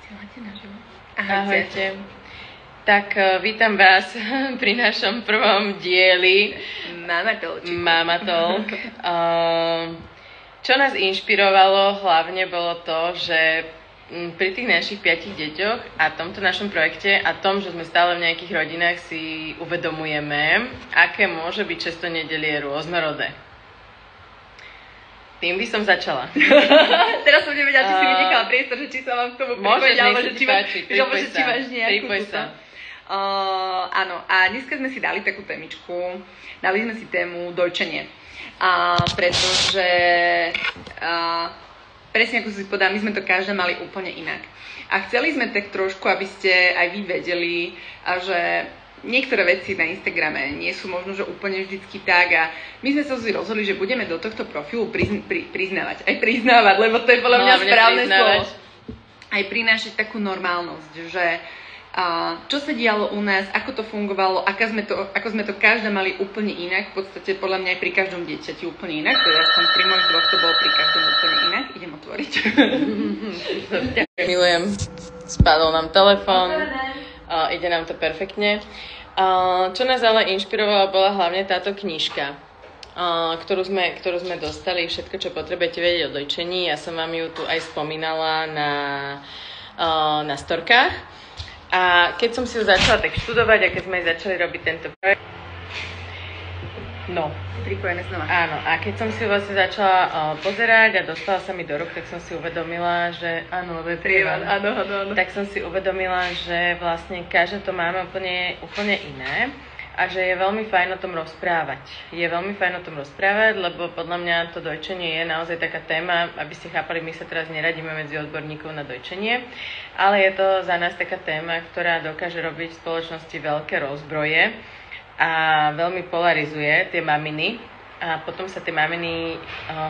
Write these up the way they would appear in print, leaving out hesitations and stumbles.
Vysielate naživo? Ahojte. Tak vítam vás pri našom prvom dieli Mama Talk. Čo nás inšpirovalo hlavne bolo to, že pri tých našich 5 deťoch a tomto našom projekte a tom, že sme stále v nejakých rodinách, si uvedomujeme, aké môže byť často nedelie rôznorodé. Tým by som začala. Teraz som nevedela, či si mi nechala priestor, že či sa vám k tomu pripovedala, alebo že či máš nejakú áno, a dneska sme si dali takú témičku, dali sme si tému dojčenie. Pretože presne ako si povedala, my sme to každá mali úplne inak. A chceli sme tak trošku, aby ste aj vy vedeli, že niektoré veci na Instagrame nie sú možno, že úplne vždycky tak a my sme sa rozhodli, že budeme do tohto profilu priznávať, lebo to je podľa mňa správne slovo. Aj prinášať takú normálnosť, že čo sa dialo u nás, ako to fungovalo, ako sme to každá mali úplne inak, v podstate podľa mňa aj pri každom dieťati úplne inak, teda som pri mojich dvoch to bolo pri každom úplne inak. Idem otvoriť. Milujem, spadol nám telefón. Ide nám to perfektne. Čo nás ale inšpirovalo, bola hlavne táto knižka, ktorú sme dostali, všetko, čo potrebujete vedieť o dojčení. Ja som vám ju tu aj spomínala na storkách. A keď som si ju začala tak študovať a keď sme začali robiť tento projekt, pripojené znova. Áno, a keď som si vlastne začala pozerať a dostala sa mi do rúk, tak som si uvedomila, že áno, lebo je prievan. Áno. Tak som si uvedomila, že vlastne každé to máme úplne iné a že je veľmi fajn o tom rozprávať. Lebo podľa mňa to dojčenie je naozaj taká téma, aby ste chápali, my sa teraz neradíme medzi odborníkov na dojčenie, ale je to za nás taká téma, ktorá dokáže robiť v spoločnosti veľké rozbroje a veľmi polarizuje tie maminy a potom sa tie maminy,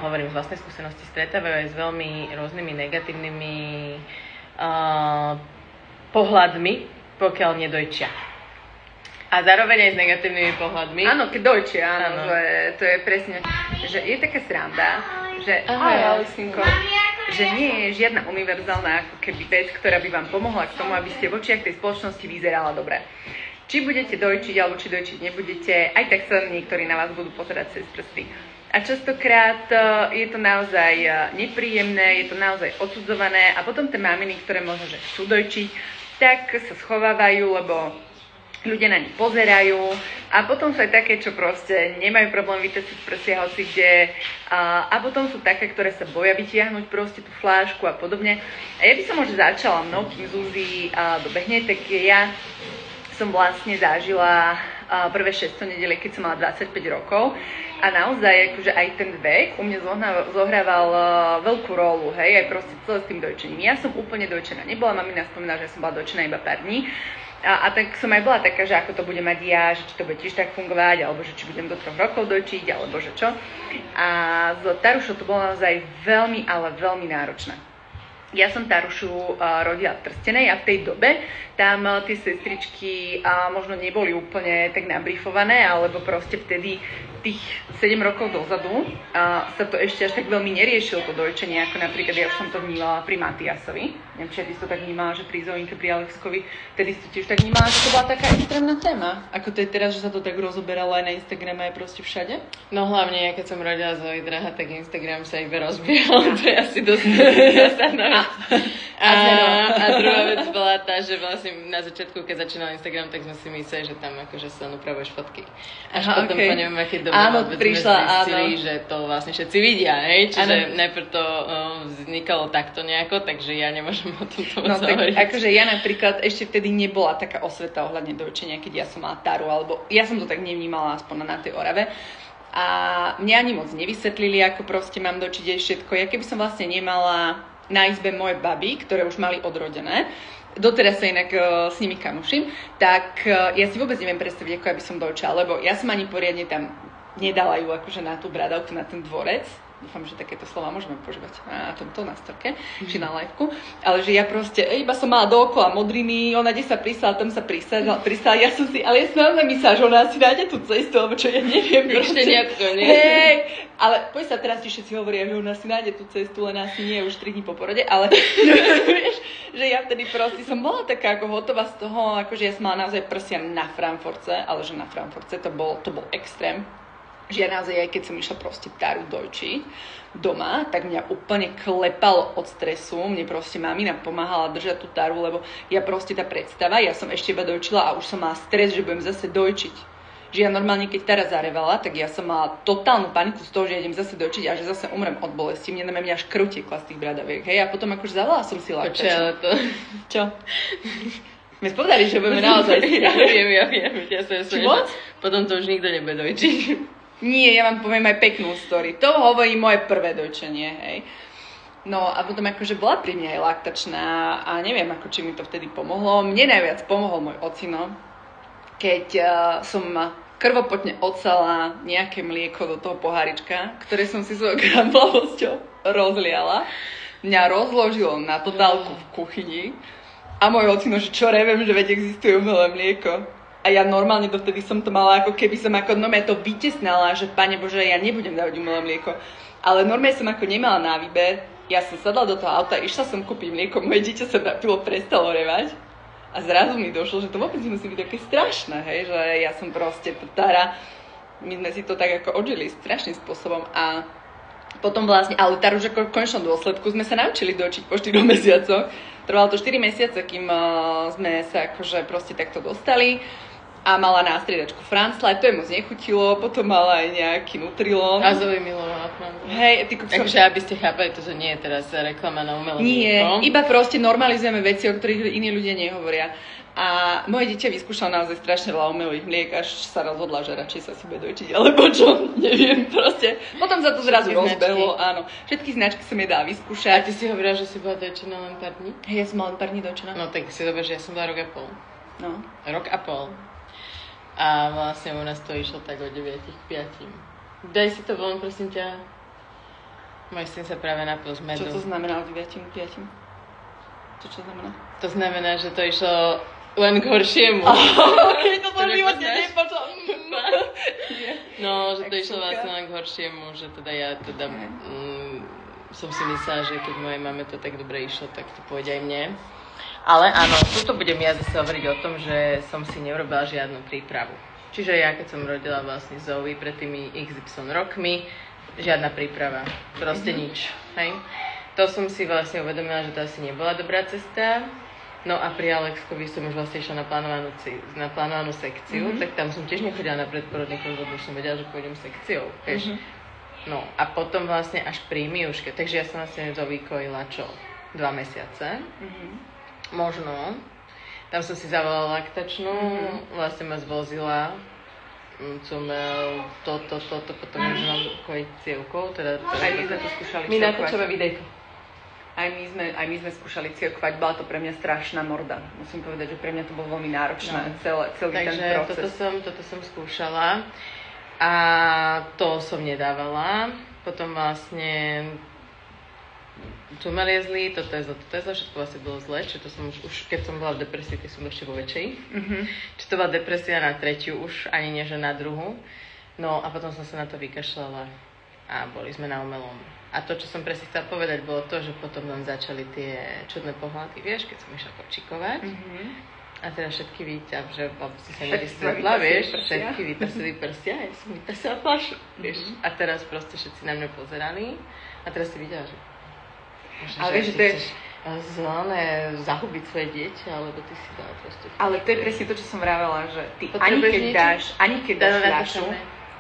hovorím z vlastnej skúsenosti, stretávajú aj s veľmi rôznymi negatívnymi pohľadmi, pokiaľ nedojčia. A zároveň aj s negatívnymi pohľadmi. Áno, keď dojčia, áno. Že to je presne, že je taká sranda, že že nie je žiadna univerzálna ako keby vec, ktorá by vám pomohla k tomu, aby ste v očiach tej spoločnosti vyzerala dobre. Či budete dojčiť, alebo či dojčiť nebudete, aj tak sa niektorí na vás budú pozerať cez prsty. A častokrát je to naozaj nepríjemné, je to naozaj odsudzované a potom tie maminy, ktoré možno, že chcú dojčiť, tak sa schovávajú, lebo ľudia na ne pozerajú a potom sú aj také, čo proste nemajú problém vytesiť prsia hoci kde a potom sú také, ktoré sa boja vytiahnuť proste tú flášku a podobne. A ja by som možno začala mnou, kým Zuzi dobehne, tak ja som vlastne zažila prvé 600 nedele, keď som mala 25 rokov a naozaj akože aj ten vek u mňa zohrával veľkú rolu, hej, aj proste celé s tým dojčením. Ja som úplne dojčená nebola, mamina spomínala, že som bola dojčená iba pár dní a tak som aj bola taká, že ako to budem mať ja, že či to bude tiež tak fungovať, alebo že či budem do 3 rokov dojčiť, alebo že čo. A s Tarušou to bolo naozaj veľmi, ale veľmi náročné. Ja som Tarušu rodila v Trstenej a v tej dobe tam tie sestričky možno neboli úplne tak nabrifované, alebo proste vtedy tých 7 rokov dozadu sa to ešte až tak veľmi neriešilo to dojčenie, ako napríklad ja už som to vnímala pri Matiasovi. Neviem, či ty si to tak vnímala, že pri Zoinke, pri Alexkovi, vtedy si to tiež tak vnímala, že to bola taká extrémna téma. Ako to je teraz, že sa to tak rozoberalo aj na Instagrame, aj proste všade? No hlavne, ja keď som rodila Zoe Draha, tak Instagram sa iba rozbiehal, to je asi dosť zásadná. A druhá vec bola tá, že vlastne na začiatku, keď začínal Instagram, tak sme si mysleli, že tam akože sa upravuješ fotky. Až potom po neviem, aký dobe zistili, že to vlastne všetci vidia, hej? Čiže najprv to vznikalo takto nejako, takže ja nemôžem o tomto hovoriť. Akože ja napríklad ešte vtedy nebola taká osveta ohľadne dojčenia, keď ja som mala Taru, alebo ja som to tak nevnímala aspoň na tej Orave. A mňa ani moc nevysvetlili, ako proste mám dočiť jej všetko. Ja keby som vlastne nemala na izbe moje baby, ktoré už mali odrodené, doteraz sa inak s nimi kamuším, tak ja si vôbec neviem predstaviť, ako aby som dojčala, lebo ja som ani poriadne tam nedala ju akože na tú bradavku, na ten dvorec. Dúfam, že takéto slova môžeme používať na tomto, na storke, či na liveku. Ale že ja proste, iba som mala dookola modriny, ona kde sa pristala, tam sa pristala, ja som si, ale ja som naozaj myslela, že ona si nájde tú cestu, alebo čo, ja neviem. Šteniatko, nie? Hej, ale poď sa teraz ti všetci hovoria, že ona si nájde tú cestu, len asi nie, už 3 dní po porode, ale vieš, že ja vtedy proste som bola taká ako hotová z toho, akože ja som mala naozaj prsia na Frankfurtce, ale že na Frankfurtce to bol extrém. Že ja naozaj, aj keď som išla proste taru dojčiť doma, tak mňa úplne klepalo od stresu. Mne proste mamina pomáhala držať tú taru, lebo ja proste tá predstava, ja som ešte iba dojčila a už som mala stres, že budem zase dojčiť. Že ja normálne, keď Tara zarevala, tak ja som mala totálnu paniku z toho, že idem zase dojčiť a že zase umrem od bolesti. Mne až krv tiekla z tých bradaviek, hej. A potom akože zavolala som si laktačku. Počkaj, ale to... Čo? My sme povedali, že budeme naozaj Ja viem. Ja som Či moc? Potom to už nikto nebude dojčiť. Nie, ja vám poviem aj peknú story. To hovorí moje prvé dojčenie, hej. No a potom akože bola pri mne aj laktačná a neviem, ako či mi to vtedy pomohlo. Mne najviac pomohol môj ocino, keď som krvopotne odsala nejaké mlieko do toho pohárička, ktoré som si svojou kramplavosťou rozliala. Mňa rozložilo na totálku v kuchyni a môj ocino, že čo reviem, že veď existuje umelé mlieko. A ja normálne dovtedy som to mala, ako keby som ako normálne to vytesnala, že Pane Bože, ja nebudem dávať umelé mlieko. Ale normálne som ako nemala na výber. Ja som sadla do toho auta, išla som kúpiť mlieko, moje dieťa sa napilo, prestalo revať. A zrazu mi došlo, že to vôbec nemusí byť také strašné, hej, že ja som proste Tara, my sme si to tak ako odžili strašným spôsobom a potom vlastne, ale Taru, že v konečnom dôsledku sme sa naučili dojčiť po 4 mesiacoch. Trvalo to 4 mesiace, kým sme sa akože proste takto dostali. A mala na striedačku Franzla, to jej moc nechutilo, potom mala aj nejaký Nutrilon. A Zoe milovala Franzla. Hej, takže aby ste chápali, to nie je teraz reklama na umelé Nie, mlieko. iba proste normalizujeme veci, o ktorých iní ľudia nehovoria. A moje dieťa vyskúšalo naozaj strašne veľa umelých mliek, až sa rozhodla, že radšej sa si bude dojčiť, alebo čo, neviem proste. Potom sa to zrazu rozbehlo, áno. Všetky značky som jej dala vyskúšať. A ty si hovorila, že si bola dojčená len pár dní? Hej, ja som mala len pár dní dojčená. No tak si dobre, že ja som bola rok a pol. No. Rok a pol. A vlastne u nás to išlo tak od 9 k 5. Daj si to von, prosím ťa. Môj syn sa práve napil z medu. Čo to znamená od 9 k 5? Čo znamená? To znamená, že to išlo len k horšiemu. Okej, to som životne nepočul. No, že to išlo vlastne len k horšiemu, že teda ja som si myslela, že keď mojej mame to tak dobre išlo, tak to pôjde aj mne. Ale áno, tuto budem ja zase hovoriť o tom, že som si neurobila žiadnu prípravu. Čiže ja, keď som rodila vlastne Zoe pred tými XY rokmi, žiadna príprava. Proste nič. Hej? To som si vlastne uvedomila, že to asi nebola dobrá cesta. No a pri Alexkovi som už vlastne išla na plánovanú sekciu, tak tam som tiež nechodila na predporodný krok, lebo už som vedela, že pôjdem sekciou. No a potom vlastne až pri Miuške. Takže ja som vlastne Zoe kojila čo? 2 mesiace. Možno. Tam som si zavolala laktačnú, vlastne ma zvozila, cumel, toto, potom už mám kojiť cievkou. Teda, aj my sme to skúšali cievkovať. My natáčame videjko. Aj my sme skúšali cievkovať, bola to pre mňa strašná morda. Musím povedať, že pre mňa to bolo veľmi náročné, celý ten proces. Takže toto som skúšala a to som nedávala. Potom vlastne tumor je zlý, toto je zle, všetko vlastne bolo zle, čiže to som už keď som bola v depresii, keď som ešte vo väčšej. Čiže to bola depresia na 3. už, ani nie, že na 2. No a potom som sa na to vykašľala a boli sme na umelom. A to, čo som presne chcela povedať, bolo to, že potom nám začali tie čudné pohľady, vieš, keď som išla kočikovať. A teda všetky víťa, že si sa nevystredla, vieš, všetky vytasili prsia, ja som vytasila fľašu, vieš. A teraz proste všetci na mňa pozerali a teraz si videla, že ale vieš, že to je zelené zahubiť svoje dieťa, alebo ty si dala proste... Ale to je presne to, čo som vravela, že ty ani keď dáš fľašu,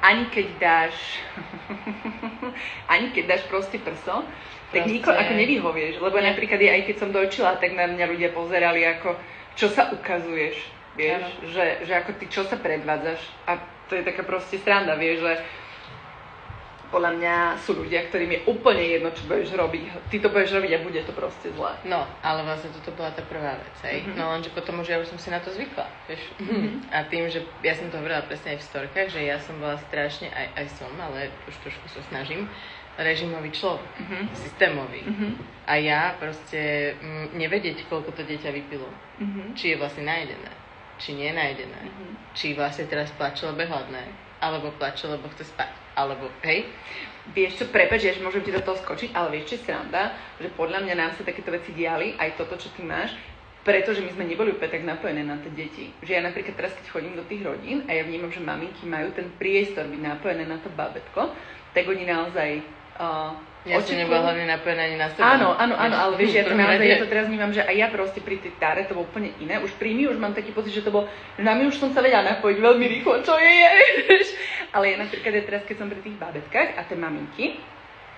ani keď dáš proste prso, tak nikoho ako nevyhovieš, lebo napríklad aj keď som dojčila, tak na mňa ľudia pozerali ako, čo sa ukazuješ, vieš, že ako ty, čo sa predvádzaš a to je taká proste sranda, vieš, že podľa mňa sú ľudia, ktorým je úplne jedno, čo budeš robiť. Ty to budeš robiť a bude to proste zlé. No, ale vlastne toto bola tá prvá vec, hej. No lenže potom už ja už som si na to zvykla, vieš. A tým, že ja som to hovorila presne aj v storkách, že ja som bola strašne, aj som, ale už trošku sa snažím, režimový človek, systémový. A ja proste nevedieť, koľko to dieťa vypilo. Či je vlastne najedené, či nie je najedené, či vlastne teraz plače, lebo je hladné, alebo plače, lebo chce spať. Alebo, hej? Vieš čo, prepáč, ja môžem ti do toho skočiť, ale vieš čo je sranda, že podľa mňa nám sa takéto veci diali, aj toto, čo ty máš, Pretože my sme neboli úplne tak napojené na tie deti. Že ja napríklad teraz, keď chodím do tých rodín a ja vnímam, že maminky majú ten priestor byť napojené na to bábätko, tak oni naozaj ja som nebola hlavne napojená ani na seba. Áno, ale vieš, ja to teraz vnímam, že aj ja proste pri tej Tare to bolo úplne iné. Už pri mi už mám taký pocit, že to bolo, na mi už som sa vedela napojiť veľmi rýchlo, čo je. Ale ja napríklad aj teraz, keď som pri tých bábätkách a tie maminky,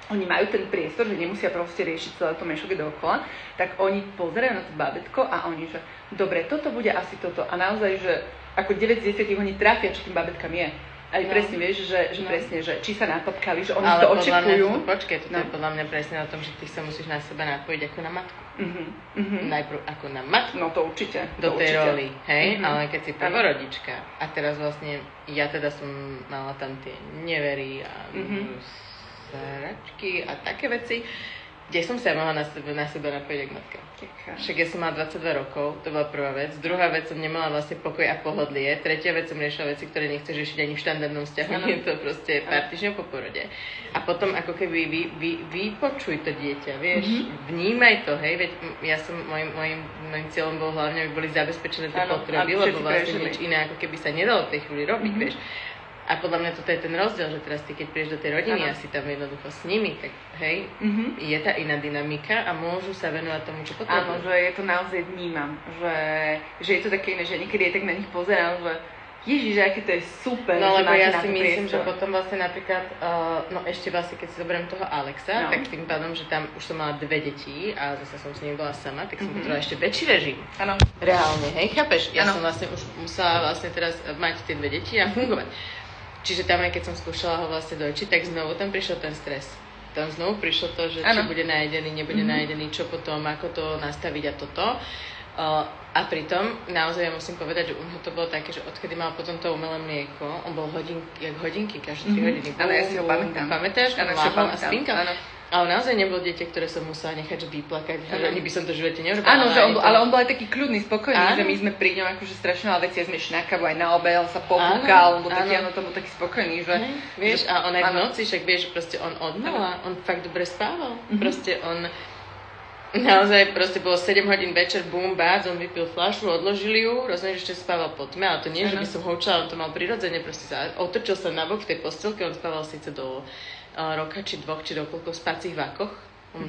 oni majú ten priestor, že nemusia proste riešiť celé to mešoky dookola, tak oni pozerajú na to bábätko a oni, že dobre, toto bude asi toto. A naozaj, že ako 9 z 10 oni trafia, čo tým bábätkam je. Aj presne vieš, že presne, že či sa natopkali, že oni to očekujú. Ale počkej, toto je podľa mňa presne o tom, že ty sa musíš na seba napojiť ako na matku. Najprv ako na matku. No to určite. Do tej roli, hej? Ale keď si prvorodička a teraz vlastne, ja teda som mala tam tie nevery a sračky a také veci, kde som sa mohla na seba napojiť ako matka. Však ja som mala 22 rokov, to bola prvá vec. Druhá vec, som nemala vlastne pokoj a pohodlie. Tretia vec, som riešila veci, ktoré nechceš riešiť ani v štandardnom vzťahu. Je to proste pár týždňov po porode. A potom ako keby vypočuj to dieťa, vieš, vnímaj to, hej, veď ja som, môjim cieľom bol hlavne, aby boli zabezpečené tie potreby, lebo vlastne nič iné ako keby sa nedalo v tej chvíli robiť, vieš. A podľa mňa toto je ten rozdiel, že teraz ty, keď prídeš do tej rodiny a si tam jednoducho s nimi, tak hej, je tá iná dynamika a môžu sa venovať tomu, čo potrebujú. Áno, že je to naozaj vnímam, že je to také iné, že niekedy je tak na nich pozerám, že Ježiš, aké to je super. No lebo ja si myslím, že potom vlastne napríklad, no ešte vlastne keď si zoberiem toho Alexa, tak tým pádom, že tam už som mala 2 deti a zase som s ním bola sama, tak som potrebovala ešte väčší režim. Áno. Reálne, hej, chápeš? Ja som vlastne už musela vlastne teraz mať tie 2 deti a fungovať. Čiže tam aj keď som skúšala ho vlastne dojčiť, tak znovu tam prišiel ten stres. Tam znovu prišlo to, že či bude najedený, nebude najedený, čo potom, ako to nastaviť a toto. A pritom, naozaj ja musím povedať, že u mňa to bolo také, že odkedy mal potom to umelé mlieko, on bol jak hodinky, každé 3 hodiny. Ale ja si ho pamätám. Pamätáš? On láhol a spinkal. Ale naozaj nebol dieťa, ktoré som musela nechať vyplakať, že ani by som to v živote neurobila. Áno, ale on bol aj taký kľudný, spokojný, že my sme pri ňom akože strašne veľa veci, sme išli na kávu aj na obed, on sa popúkal, on bol taký, to bol taký spokojný, že... Vieš, a on aj v noci, však vieš, proste on odmala, on fakt dobre spával, proste on... Naozaj proste bolo 7 hodín večer, bum, bác, on vypil fľašu, odložili ju, rozumieš, ešte spával po tme, ale to nie, že by som ho učila, on to mal prirodzene, proste sa otočil sa nabok v tej postielke, on spával síce do roka, či 2, či do koľko spacích vákoch.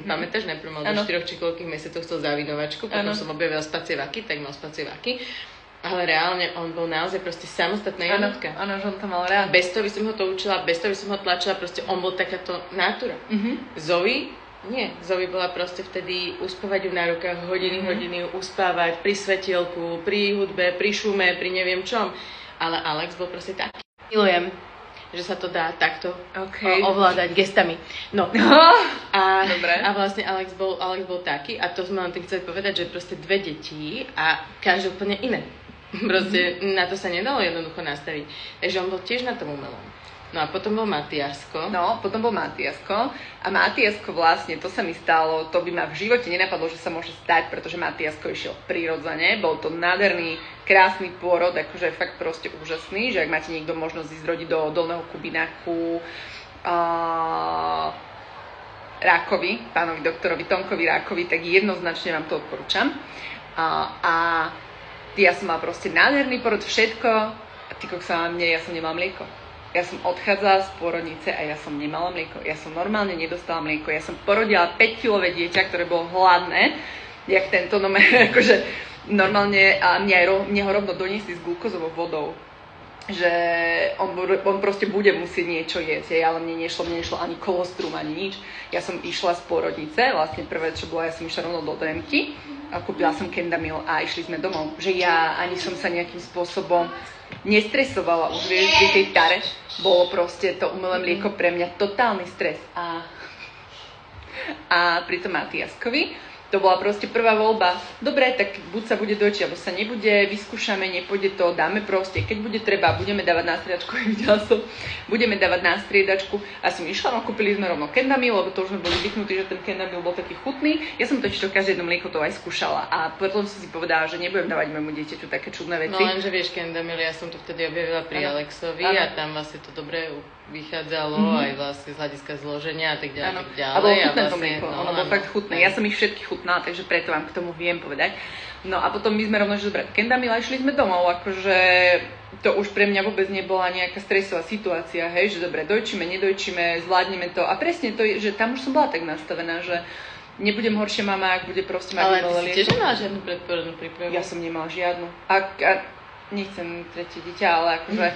Pamätáš, najprv mal do 4 či koľkých mesiacov chcel zavinovačku, potom som objavila spacie váky, tak mal spacie váky. Ale reálne on bol naozaj proste samostatná jednotka. Áno, že on to mal rád. Bez toho by som ho to učila, bez toho by som ho tlačila, proste on bol takáto nátura. Zoe bola proste vtedy uspávať ju na rukách, hodiny uspávať pri svetielku, pri hudbe, pri šume, pri neviem čom. Ale Alex bol proste taký. Milujem, že sa to dá takto ovládať gestami. No. A vlastne Alex bol taký, a to sme len tým chceli povedať, že proste 2 deti a každé úplne iné. Proste na to sa nedalo jednoducho nastaviť. Takže on bol tiež na tom umelom. No a potom bol Matiasko. A Matiasko vlastne, to sa mi stalo, to by ma v živote nenapadlo, že sa môže stať, pretože Matiasko išiel prirodzene. Bol to nádherný, krásny pôrod, akože fakt proste úžasný, že ak máte niekto možnosť ísť rodiť do Dolného Kubinaku, Rákovi, pánovi doktorovi Tomkovi Rákovi, tak jednoznačne vám to odporúčam. A ja som mala proste nádherný porod, všetko, a ty koksa, ja som nemala mlieko. Ja som odchádzala z pôrodnice a ja som nemala mlieko. Ja som normálne nedostala mlieko. Ja som porodila 5-kilové dieťa, ktoré bolo hladné, jak tento, no akože normálne, a mne ho rovno doniesli s glukózovou vodou. Že on proste bude musieť niečo jesť, ale mne nešlo ani kolostrum, ani nič. Ja som išla z pôrodnice, vlastne prvé, čo bolo, ja som išla rovno do Dremky a kúpila som Kendamil a išli sme domov. Že ja ani som sa nejakým spôsobom nestresovala už, vieš, pri tej Tare. Bolo proste to umelé mlieko pre mňa totálny stres. A pri tom Matiaskovi to bola proste prvá voľba. Dobre, tak buď sa bude dojčiť, alebo sa nebude, vyskúšame, nepôjde to, dáme proste. Keď bude treba, budeme dávať na striedačku, videla som, budeme dávať na striedačku. A som išla, no kúpili sme rovno Kendamil, lebo to už sme boli zvyknutí, že ten Kendamil bol taký chutný. Ja som totiž to každé jedno mlieko to aj skúšala. A potom som si povedala, že nebudem dávať môjmu dieťaťu také čudné veci. No lenže vieš, Kendamil, ja som to vtedy objavila pri Alexovi a tam vlastne to dobre vychádzalo aj vlastne z hľadiska zloženia a tak ďalej. Tak ďalej. A bolo chutné to vlastne, mlieko, ono bolo fakt chutné. Ja som ich všetky chutnala, takže preto vám k tomu viem povedať. No a potom my sme rovno, že dobre, kendamila, išli sme domov, akože to už pre mňa vôbec nebola nejaká stresová situácia, hej, že dobre, dojčíme, nedojčíme, zvládneme to. A presne to je, že tam už som bola tak nastavená, že nebudem horšia mama, ak bude proste mať ale ty si tiež nemala žiadnu predporodnú prípravu? Ja som nemala žiadnu. A nechcem tretie dieťa, ale akože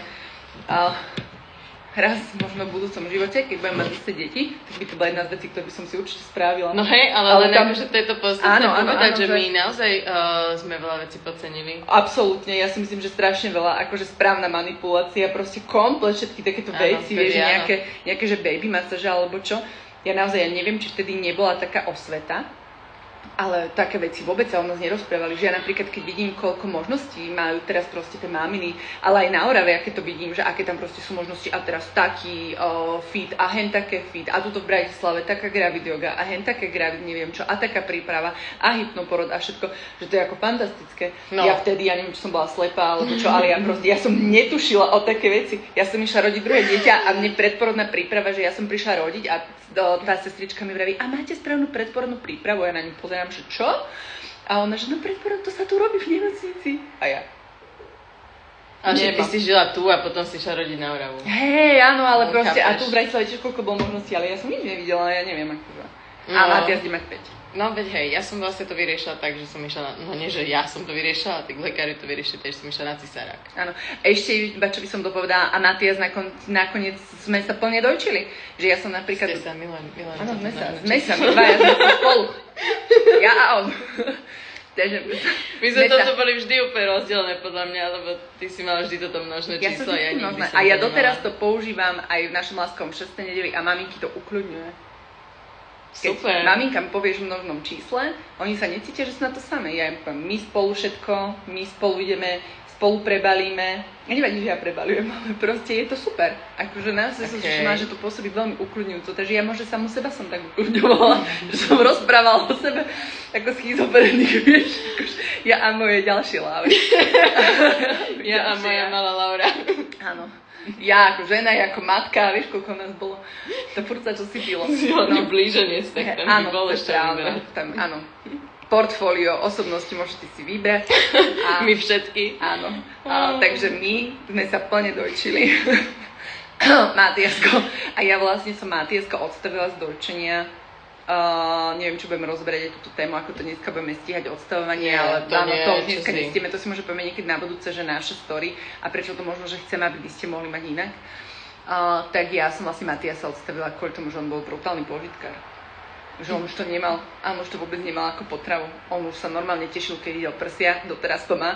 raz možno v budúcom živote, keď budem mať 10 detí, tak by to bola jedna z vecí, ktoré by som si určite spravila. No hej, ale len akože to je to podstatné povedať, že my naozaj sme veľa vecí podcenili. Absolútne, ja si myslím, že strašne veľa, akože správna manipulácia, proste komplet všetky takéto veci, vieš, nejaké, že baby masáže alebo čo. Ja naozaj neviem, či vtedy nebola taká osveta, ale také veci vôbec sa o nás nerozprávali, že ja napríklad, keď vidím, koľko možností majú teraz proste tie maminy, ale aj na Orave, aké to vidím, že aké tam proste sú možnosti a teraz taký fit a hen také fit a tuto v Bratislave taká gravid yoga a hen také gravid neviem čo a taká príprava a hypnoporod a všetko, že to je ako fantastické. No. Ja vtedy, ja neviem, či som bola slepá alebo čo, ale ja som netušila o také veci. Ja som išla rodiť druhé dieťa a mne predporodná príprava, že ja som prišla rodiť a tá sestrička mi vraví, a máte správnu predporodnú prípravu? Ja na ňu pozerám, že čo? A ona, že no predporod, to sa tu robí v nemocnici. A ja. A že ty si žila tu a potom si šla rodiť na Oravu. Hej, áno, ale proste, a tu v Bratislave tiež koľko bolo možností, ale ja som nič nevidela, ja neviem akože. A Matias ide mať 5. No veď hej, ja som vlastne to vyriešila tak, že som išla no nie, že ja som to vyriešila, tak lekári to vyriešili, takže som išla na cisárák. Áno, ešte iba čo by som dopovedala, a Matias nakoniec sme sa plne dojčili, že ja som napríklad... Ste sa, Milan. Áno, sme sa, my dvaja sme sa spolu. Ja a on. My sme toto boli vždy úplne rozdelené podľa mňa, lebo ty si mala vždy toto množné číslo. Ja nikdy som a ja doteraz to používam aj v našom láskovom 6. nedeli a maminky to ukľudňuje. Keď super. Maminkám povieš v množnom čísle, oni sa necítia, že sú na to samé. Ja im poviem, my spolu všetko, my spolu ideme, spolu prebalíme. Ja nevadí, že ja prebalujem, ale proste je to super. Akože naozaj som si všimla, že to pôsobí veľmi ukľudňujúco. Takže ja možno samu seba som tak ukľudňovala, že som rozprávala o sebe ako schizofrenik, vieš. Ja a moje ďalšie lávy. Ja a moja malá Laura. Áno. Ja ako žena, ja ako matka, vieš, koľko nás bolo. To furt sa čo si pilo. No. Blíženie sa, tak tam by bolo ešte tam, áno. Portfólio osobnosti môžete si vybrať. A, my všetky. Áno. Takže my sme sa plne dojčili. Matiasko. A ja vlastne som Matiasko odstavila z dojčenia. Neviem, čo budeme rozberať aj túto tému, ako to dneska budeme stíhať odstavovanie, ale to už dneska nestieme, to si môže povieme niekedy na budúce, že naše story a prečo to možno, že chceme, aby by ste mohli mať inak. Tak ja som vlastne Matiasa odstavila kvôli tomu, že on bol brutálny požitkár. Že on už to nemal, a on už to vôbec nemal ako potravu. On už sa normálne tešil, keď videl prsia, doteraz to má.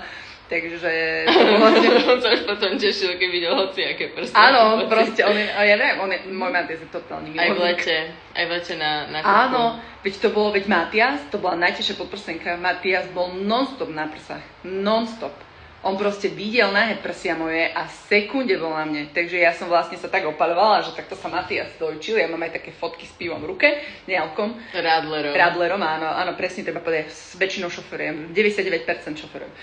Takže to vlastne... On sa už potom tešil, keď videl hociaké prsia. Áno, proste, ja neviem, môj Matias je totálny milovník. Aj v lete na Áno, veď Matias, to bola najtežšia podprsenka. Matias bol non-stop na prsách. Non-stop. On proste videl nahé prsia moje a sekunde bol na mne. Takže ja som vlastne sa tak opaľovala, že takto sa Matias dojčil. Ja mám aj také fotky s pivom v ruke, nealkom. Radlerom, áno, presne treba povedať. S väčšinou šoferujem, 99% šoferujem.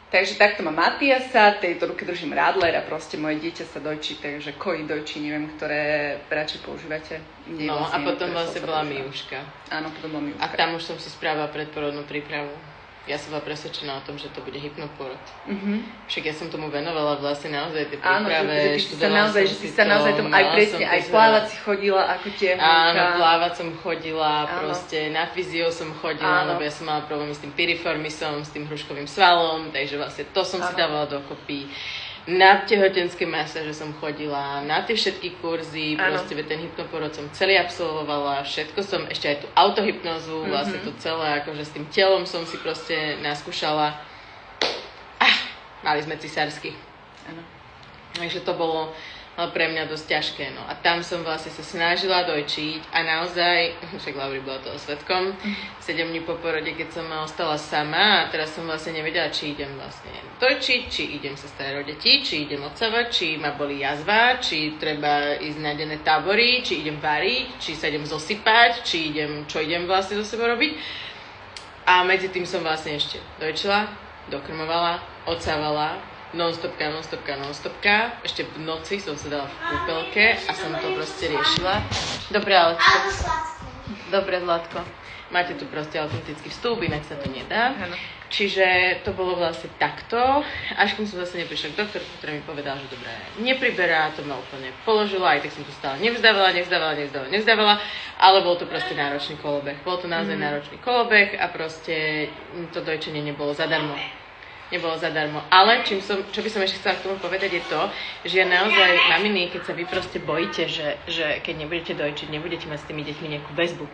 Takže takto má Matiasa, tejto ruke držím Radler a proste moje dieťa sa dojčí, takže koji dojčí, neviem, ktoré radšej používate. No a potom vlastne bola Miuška. Áno, potom bola Miuška. A tam už som si spravila predporodnú prípravu. Ja som bola presvedčená o tom, že to bude hypnoporod. Však ja som tomu venovala vlastne naozaj tie príprave. Áno, že si sa naozaj tomu aj presne, aj plávať si chodila ako tehúka. Áno, plávať som chodila, proste na fyzio som chodila, lebo ja som mala problémy s tým piriformisom, s tým hruškovým svalom, takže vlastne to som si dávala dokopy. Na tehotenské masáže som chodila, na tie všetky kurzy, proste ten hypnoporod som celý absolvovala, všetko som, ešte aj tú autohypnozu, vlastne to celé, akože s tým telom som si proste naskúšala. Mali sme cisársky. Takže to bolo pre mňa dosť ťažké, no. A tam som vlastne sa snažila dojčiť a naozaj, však Lauri bola toho svedkom, 7 dní po porode, keď som ostala sama a teraz som vlastne nevedela, či idem vlastne dojčiť, či idem sa starať o deti, či idem odsávať, či ma boli jazva, či treba ísť na denné tábory, či idem variť, či sa idem zosypať, čo idem vlastne so sebou robiť. A medzi tým som vlastne ešte dojčila, dokrmovala, odsávala non-stopka. Ešte v noci som sa dala v kúpelke a som to proste riešila. Dobre, ale dobre, Zlatko. Máte tu proste autentický vstup, inak sa to nedá. Áno. Čiže to bolo vlastne takto, až kým som zase neprišla k doktorku, ktorá mi povedala, že dobré, nepriberá, to ma úplne položila, aj tak som to stále nevzdávala, ale bol to proste náročný kolobeh. Bol to naozaj náročný kolobeh a proste to dojčenie nebolo zadarmo. Ale čo by som ešte chcela k tomu povedať je to, že ja naozaj, maminy, keď sa vy proste bojíte, že keď nebudete dojčiť, nebudete mať s tými deťmi nejakú väzbu,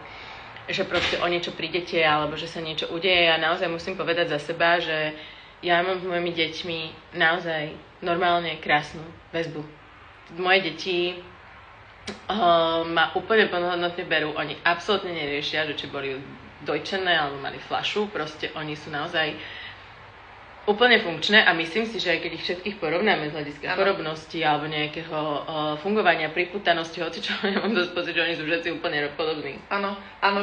že proste o niečo prídete alebo že sa niečo udeje. Ja naozaj musím povedať za seba, že ja mám s mojimi deťmi naozaj normálne krásnu väzbu. Moje deti ma úplne plnohodnotne berú. Oni absolútne neriešia, že či boli dojčené alebo mali fľašu. Proste oni sú naozaj úplne funkčné a myslím si, že aj keď ich všetkých porovnáme z hľadiska porobnosti alebo nejakého fungovania, priputanosti, hocičo, ja mám dosť pocit, že oni sú všetci úplne podobní. Áno,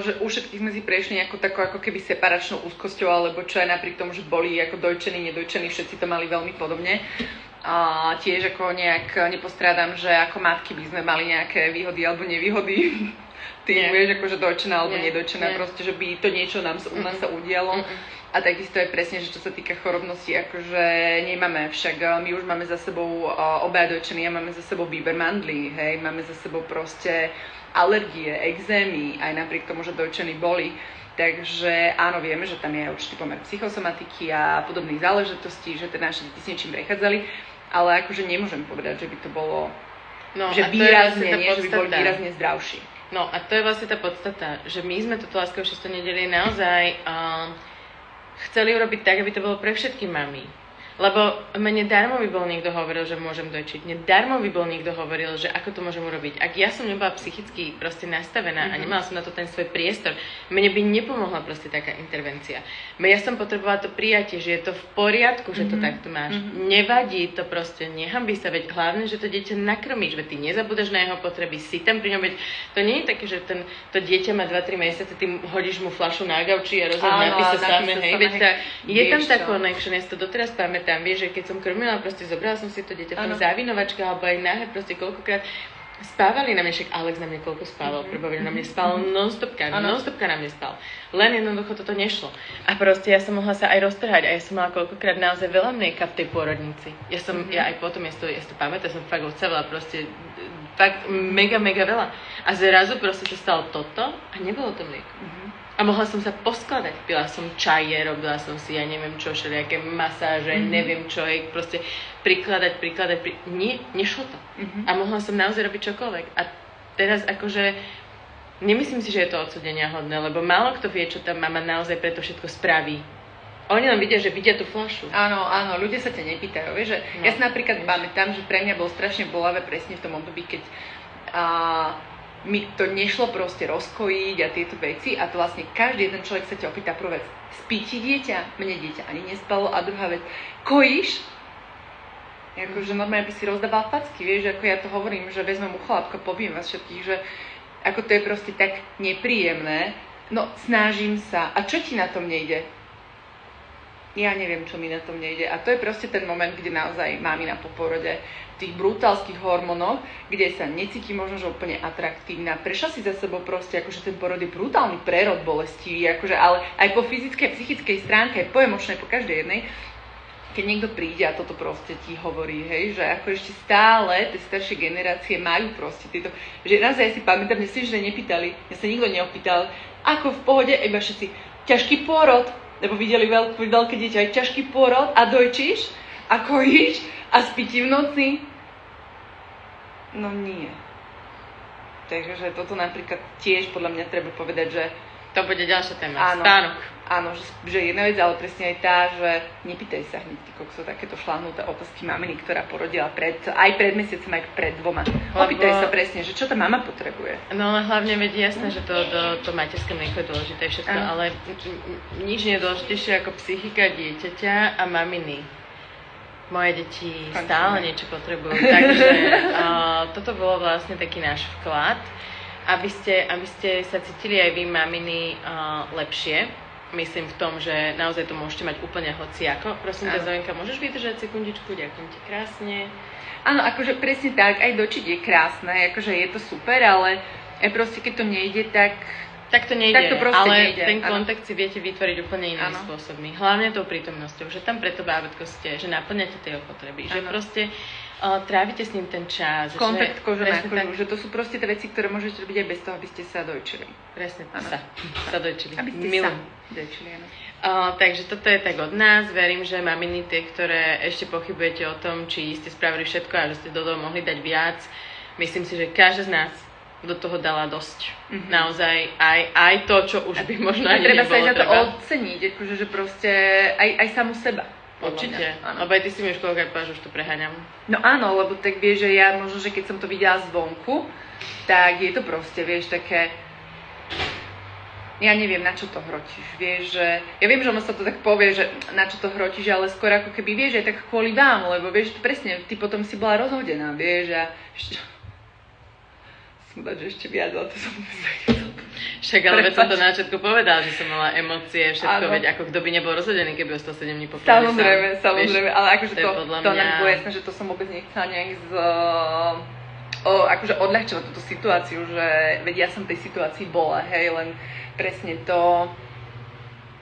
že u všetkých sme si prešli nejakou takou ako keby separačnou úzkosťou, alebo čo aj napriek tomu, že boli ako dojčení, nedojčení, všetci to mali veľmi podobne. A tiež ako nejak nepostrádam, že ako matky by sme mali nejaké výhody alebo nevýhody. Ty vieš, akože dojčená alebo nedojčená, proste, že by to niečo u nás sa udialo. A takisto je presne, že čo sa týka chorobnosti, akože nemáme, však my už máme za sebou obaja dojčení a máme za sebou Bibermandly, hej, máme za sebou proste alergie, exémy, aj napriek tomu, že dojčení boli. Takže áno, vieme, že tam je určitý pomer psychosomatiky a podobných záležitostí, že teda naše deti s niečím prechádzali, ale akože nemôžem povedať, že by to bolo, že výrazne, nie, že by boli výrazne zdravší. No a to je vlastne tá podstata, že my sme toto Láskové 6. nedelie naozaj chceli urobiť tak, aby to bolo pre všetky mami. Lebo mne darmo by bol niekto hovoril, že môžem dojčiť. Mne darmo by bol niekto hovoril, že ako to môžem urobiť. Ak ja som nebola psychicky proste nastavená a nemala som na to ten svoj priestor, mne by nepomohla proste taká intervencia. Ja som potrebovala to prijatie, že je to v poriadku, že to takto máš. Nevadí to proste, nehanbí sa, veď hlavne, že to dieťa nakrmíš, veď ty nezabúdaš na jeho potreby, si tam pri ňom, veď to nie je také, že to dieťa má 2-3 mesiace, ty hodíš mu fľašu na gauči a napíše samé, hej, veď je tam tá connection, ja si to doteraz pamätám. Vieš, že keď som krmila, proste zobrala som si to dieťa v tom závinovačke alebo aj náhe, proste koľkokrát spávali na mne, však Alex na mne koľko spával, prvovina na mne spal non-stopka na mne spal. Len jednoducho toto nešlo. A proste ja som mohla sa aj roztrhať a ja som mala koľkokrát naozaj veľa mlieka v tej pôrodnici. Ja aj potom, ja to pamätám, som fakt odcavila proste fakt mega veľa. A zrazu proste sa stalo toto a nebolo to mlieko. A mohla som sa poskladať. Pila som čaje, robila som si, ja neviem čo, všelijaké masáže, neviem čo, proste prikladať. Nie, nešlo to. A mohla som naozaj robiť čokoľvek. A teraz akože, nemyslím si, že je to odsúdenia hodné, lebo málo kto vie, čo tá mama naozaj preto všetko spraví. Oni len vidia, že vidia tú fľašu. Áno, ľudia sa ťa nepýtajú. Vieš, že ja si napríklad pamätám, že pre mňa bolo strašne bolavé presne v tom období, keď mi to nešlo proste rozkojiť a tieto veci a to vlastne každý jeden človek sa ťa opýta prvú vec, spí ti dieťa? Mne dieťa ani nespalo a druhá vec, kojíš? Akože normálne by si rozdával facky, vieš, ako ja to hovorím, že vezmem ucholátko, poviem vás všetkých, že ako to je proste tak nepríjemné, no snažím sa a čo ti na tom nejde? Ja neviem, čo mi na tom nejde a to je proste ten moment, kde naozaj mamina po porode tých brutálskych hormónoch, kde sa necíti možno, že úplne atraktívna. Prešla si za sebou proste, akože ten porod je brutálny prerod bolestivý, akože, ale aj po fyzickej, psychickej stránke, aj po emočnej, po každej jednej, keď niekto príde a toto proste ti hovorí, hej, že ako ešte stále tie staršie generácie majú proste tieto, že raz ja si pamätám, mne si, že nepýtali, mňa sa nikto neopýtal, ako v pohode, iba všetci, ťažký pôrod, lebo videli veľké dieťa, aj ťažký pôrod a dojčíš a kojíš a spí ti v noci. No nie. Takže toto napríklad tiež podľa mňa treba povedať, že to bude ďalšia téma. Stánok. Áno, že jedna vec, ale presne aj tá, že nepýtaj sa hneď sú takéto šláhnuté otázky maminy, ktorá porodila aj pred mesiacom, aj pred 2. Opýtaj sa presne, že čo tá mama potrebuje. No ale hlavne veď jasné, že to materské mlieko je dôležité všetko, ale nič nie je dôležitejšie ako psychika dieťaťa a maminy. Moje deti stále niečo potrebujú, takže toto bolo vlastne taký náš vklad, aby ste sa cítili aj vy, maminy, lepšie. myslím v tom, že naozaj to môžete mať úplne hociako. Prosím ťa, Zojenka, môžeš vydržať sekundičku? Ďakujem ti krásne. Áno, akože presne tak, aj dočiť je krásne, akože je to super, ale proste keď to nejde, tak to nejde, tak to proste ale nejde. ten kontakt si viete vytvoriť úplne inými spôsobmi. Hlavne tou prítomnosťou, že tam pre to bábätko ste, že naplňate tie potreby, že proste trávite s ním ten čas. Kontakt koža na kožu, že to sú proste tie veci, ktoré môžete robiť aj bez toho, aby ste sa dojčili. Presne, sa dojčili. Aby ste sa dojčili, áno. Takže toto je tak od nás. Verím, že maminy tie, ktoré ešte pochybujete o tom, či ste spravili všetko a že ste do toho mohli dať viac. Myslím si, že každá z nás do toho dala dosť. Naozaj aj to, čo už by možno ani treba nebolo. Treba sa aj za to oceniť, akože, že proste aj samu seba. Určite, lebo aj ty si mi už koľkať povedal, že už to preháňam. No áno, lebo tak vieš, že ja možno, že keď som to videla zvonku, tak je to proste, vieš, také... Ja neviem, na čo to hrotíš, vieš, že... Ja viem, že ono sa to tak povie, že na čo to hrotíš, ale skôr ako keby, vieš, aj tak kvôli vám, lebo vieš, presne, ty potom si bola rozhodená, vieš, a... Som dať, že ešte viac, ale to som Však, ale veď som to na začiatku povedal, že som mala emócie, všetko, veď ako kto by nebol rozhodený, keby ostal 7 dní po pláži. Samozrejme, ale akože to mňa... nám bolo jasné, že to som vôbec nechcela nejak akože odľahčovať túto situáciu, že veď ja som v tej situácii bola, hej, len presne to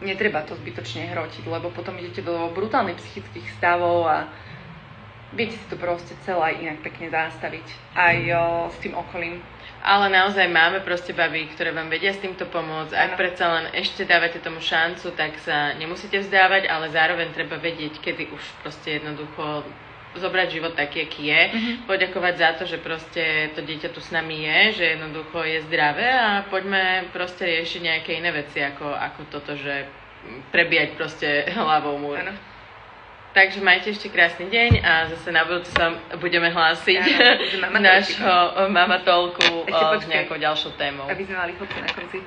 netreba to zbytočne hrotiť, lebo potom idete do brutálnych psychických stavov a viete si to proste celé inak pekne nastaviť aj s tým okolím. Ale naozaj máme proste baby, ktoré vám vedia s týmto pomôcť. Ak predsa len ešte dávate tomu šancu, tak sa nemusíte vzdávať, ale zároveň treba vedieť, kedy už proste jednoducho zobrať život taký, aký je. Poďakovať za to, že proste to dieťa tu s nami je, že jednoducho je zdravé a poďme proste riešiť nejaké iné veci, ako toto, že prebíjať proste hlavou múr. Áno. Takže majte ešte krásny deň a zase na budúce sa budeme hlásiť nášho mamatolku s nejakou ďalšou témou. Aby sme mali chodce na konci.